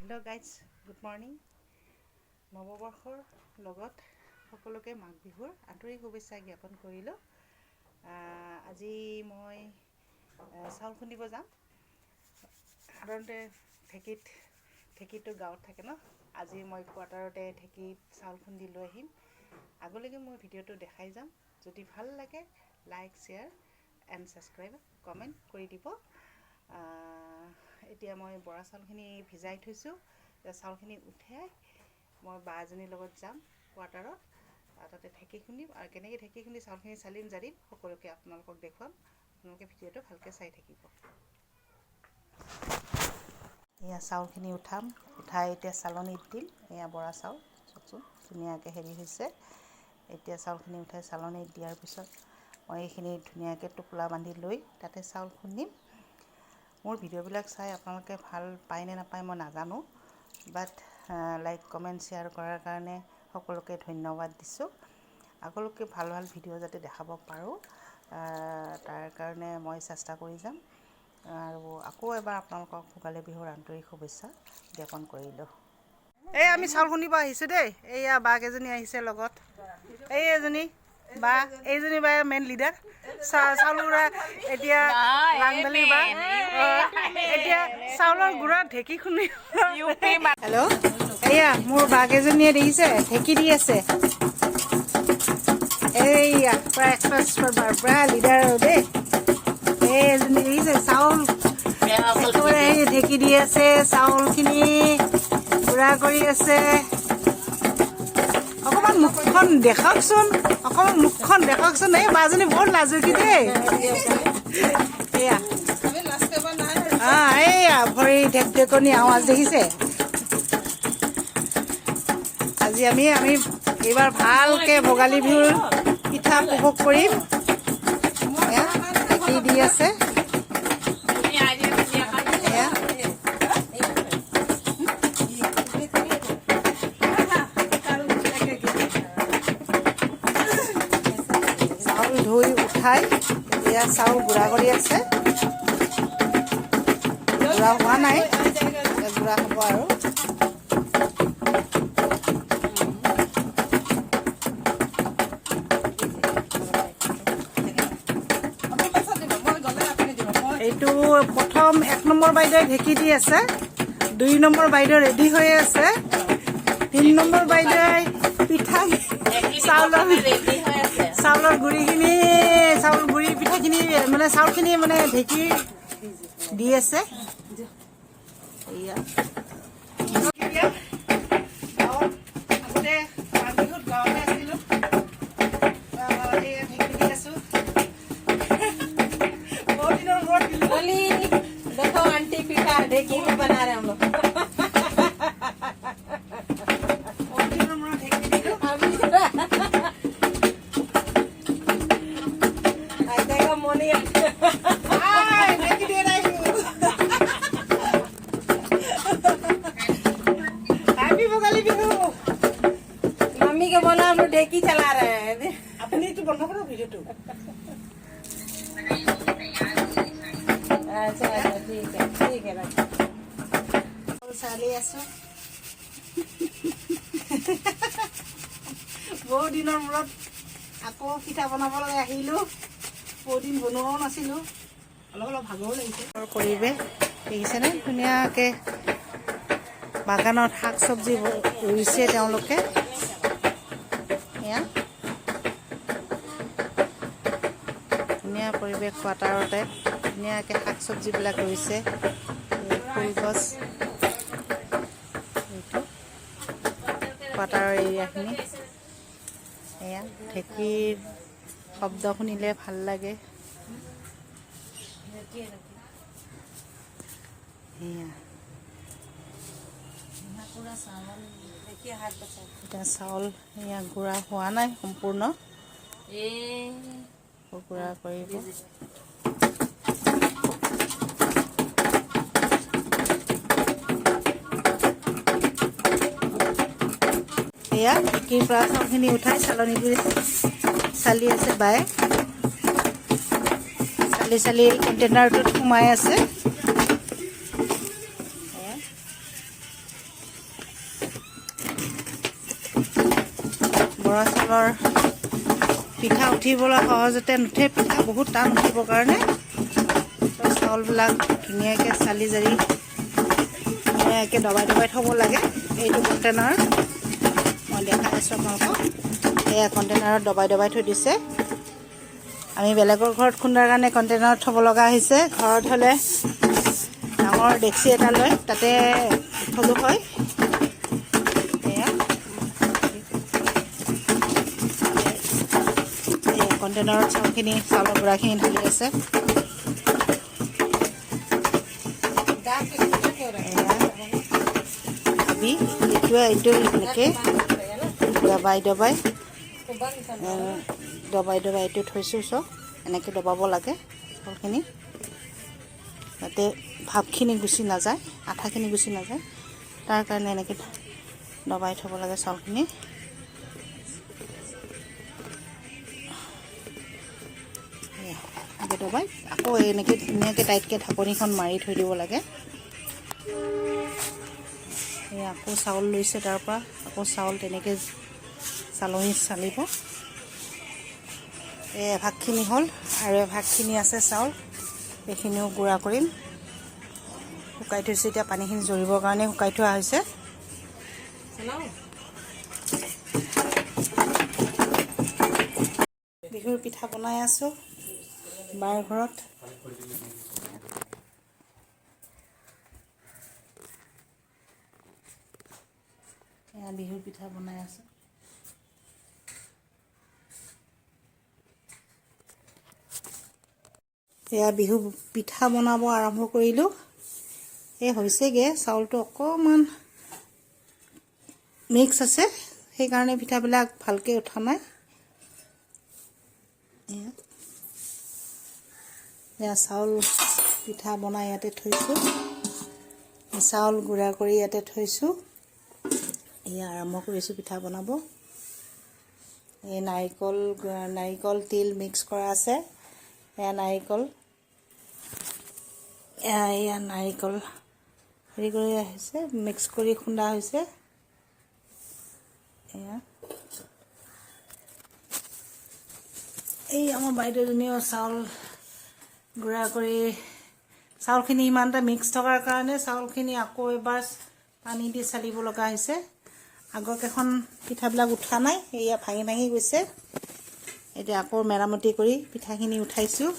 Hello' guys, good morning. নৱবৰ্ষৰ লগত সকলোকে মাঘ বিহুৰ আন্তৰিক শুভেচ্ছা জ্ঞাপন কৰিলোঁ। আজি মই চাউল খুন্দিব যাম। সাধাৰণতে ঢেঁকীটো গাঁৱত থাকে ন। আজি মই কোৱাৰ্টাৰতে ঢেঁকীত চাউল খুন্দি লৈ আহিম। আগলৈকে মই ভিডিঅ'টো দেখাই যাম। যদি ভাল লাগে like, share and subscribe, comment কৰি দিব। এতিয়া মই বৰা চাউলখিনি ভিজাই থৈছোঁ। চাউলখিনি উঠাই মই বা এজনীৰ লগত যাম কোৱাৰ্টাৰত। তাতে ঢেঁকী খুন্দিম আৰু কেনেকৈ ঢেঁকী খুন্দি চাউলখিনি চালিম জাৰিম সকলোকে আপোনালোকক দেখুৱাম। আপোনালোকে ভিডিঅ'টো ভালকৈ চাই থাকিব। এয়া চাউলখিনি উঠাই এতিয়া চালনীত দিম। এয়া বৰা চাউল চাওকচোন ধুনীয়াকৈ হেৰি হৈছে। এতিয়া চাউলখিনি উঠাই চালনীত দিয়াৰ পিছত মই এইখিনি ধুনীয়াকৈ টোপোলা বান্ধি লৈ তাতে চাউল খুন্দিম। মোৰ ভিডিঅ'বিলাক চাই আপোনালোকে ভাল পায় নে নাপায় মই নাজানো, বাট লাইক, কমেণ্ট, শ্বেয়াৰ কৰাৰ কাৰণে সকলোকে ধন্যবাদ দিছোঁ। আগলৈকে ভাল ভিডিঅ' যাতে দেখাব পাৰোঁ তাৰ কাৰণে মই চেষ্টা কৰি যাম। আৰু আকৌ এবাৰ আপোনালোকক ভোগালী বিহুৰ আন্তৰিক শুভেচ্ছা জ্ঞাপন কৰিলোঁ। এই আমি চাউল খুন্দিব আহিছোঁ দেই। এইয়া বা কেইজনী আহিছে লগত। এই এজনী বা, এইজনী বাই মেইন লিডাৰ। চাউল গুড়া এতিয়া লাংবালি বা এতিয়া চাউলৰ গুড়া ঢেঁকী খুন্দি। হেল্ল', এয়া মোৰ বা কেইজনীয়ে দেখিছে ঢেঁকী দি আছে। এইয়া প্ৰায় এক্সপাৰ্ট লিডাৰ আৰু দেই। এই এজনী দেখিছে চাউল একেবাৰে ঢেঁকী দি আছে, চাউলখিনি গুড়া কৰি আছে। অকণমান মুখখন দেখাওকচোন, এই বাজনী বৰ লাজুকী দেই। এয়া এইয়া ভৰি ঢেকঢেকনি আৱাজ দেখিছে। আজি আমি এইবাৰ ভালকৈ ভোগালী বিহুৰ পিঠা উপভোগ কৰিম। ঢেঁকী দি আছে। চাউল ধুই উঠাই এতিয়া চাউল গুড়া কৰি আছে। গুড়া হোৱা নাই, গুড়া হ'ব আৰু। এইটো প্ৰথম 1 নম্বৰ বাইদেৱে ঢেঁকী দি আছে, 2 নম্বৰ বাইদেউ ৰেডি হৈ আছে, 3 নম্বৰ বাইদেৱে পিঠা চাউলৰ গুড়িখিনি পিঠাখিনি মানে চাউলখিনি মানে ঢেঁকী দি আছে। এয়া देखो आंटी पिठा ढेकी भी बना रहे हम लोग। देखो मोनी हैप्पी भोगाली बिहू। मम्मी के बोला हम लोग ढेकी चला रहे हैं। अपनी तो बंद करो वीडियो तो। अच्छा ठीक है চালি আছো। বহুত দিনৰ মূৰত আকৌ পিঠা বনাবলৈ আহিলোঁ। বহুত দিন বনোৱাও নাছিলোঁ, অলপ ভাগৰো লাগিছে। পৰিৱেশ দেখিছেনে ধুনীয়াকৈ বাগানত শাক চব্জি ৰুইছে তেওঁলোকে। এয়া ধুনীয়া পৰিৱেশ, কোৱাৰ্টাৰতে ধুনীয়াকৈ শাক চব্জিবিলাক ৰুইছে। ফুলগছ, এইটো কোৱাৰ্টাৰৰ এৰিয়াখিনি। এয়া ঢেঁকীৰ শব্দ শুনিলে ভাল লাগে। এয়া এতিয়া চাউল এয়া গুড়া হোৱা নাই সম্পূৰ্ণ, গুড়া কৰিব। এয়া ঢেঁকীৰ পৰা চাউলখিনি উঠাই চালনীটো চালি আছে বায়ে। চালি কণ্টেইনাৰটোত সোমাই আছে। বৰা চাউলৰ পিঠা উঠিবলৈ সহজতে নুঠে, পিঠা বহুত টান উঠিবৰ কাৰণে চাউলবিলাক ধুনীয়াকৈ চালি জাৰি ধুনীয়াকৈ দবাই দবাই থ'ব লাগে। এইটো কণ্টেইনাৰ মই দেখাই আছোঁ আপোনালোকক, এয়া কণ্টেইনাৰত দবাই দবাই থৈ দিছে। আমি বেলেগৰ ঘৰত খুন্দাৰ কাৰণে কণ্টেইনাৰত থ'ব লগা হৈছে। ঘৰত হ'লে ডাঙৰ ডেক্সি এটা লৈ তাতে থলোঁ হয়। কণ্টেইনাৰত চাউলৰ গুড়াখিনি ঢালি আছে। ভাবি এইটো এনেকৈ দবাই দবাই এইটো থৈছোঁ। চব এনেকৈ দবাব লাগে চাউলখিনি, যাতে ভাপখিনি গুচি নাযায়, আঠাখিনি গুচি নাযায়, তাৰ কাৰণে এনেকৈ দবাই থ'ব লাগে চাউলখিনি। দবাই আকৌ এনেকৈ ধুনীয়াকৈ টাইটকৈ ঢাকনিখন মাৰি থৈ দিব লাগে। আকৌ চাউল লৈছে, তাৰ পৰা আকৌ চাউল তেনেকৈ চালনীত চালিব। এভাগখিনি হ'ল আৰু এভাগখিনি আছে চাউল, সেইখিনিও গুড়া কৰিম। শুকাই থৈছোঁ, এতিয়া পানীখিনি জৰিবৰ কাৰণে শুকাই থোৱা হৈছে। বিহুৰ পিঠা বনাই আছোঁ বাৰ ঘৰত। এয়া বিহুৰ পিঠা বনাই আছোঁ। এয়া বিহু পিঠা বনাব আৰম্ভ কৰিলোঁ। হৈছেগৈ, চাউলটো অকণমান মিক্স আছে, সেইকাৰণে পিঠাবিলাক ভালকৈ উঠা নাই। এয়া চাউল পিঠা বনাই ইয়াতে থৈছোঁ, চাউল গুড়া কৰি ইয়াতে থৈছোঁ। এয়া আৰম্ভ কৰিছোঁ পিঠা বনাব। এই নাৰিকল তিল মিক্স কৰা আছে। এয়া নাৰিকল, এয়া নাৰিকল হেৰি কৰি আহিছে, মিক্স কৰি খুন্দা হৈছে। এয়া এই আমাৰ বাইদেউজনীও চাউল গুড়া কৰি, চাউলখিনি ইমানটা মিক্স থকাৰ কাৰণে চাউলখিনি আকৌ এবাৰ পানী দি চালিব লগা হৈছে। আগৰ কেইখন পিঠাবিলাক উঠা নাই, এয়া ভাঙি ভাঙি গৈছে। এতিয়া আকৌ মেৰামতি কৰি পিঠাখিনি উঠাইছোঁ।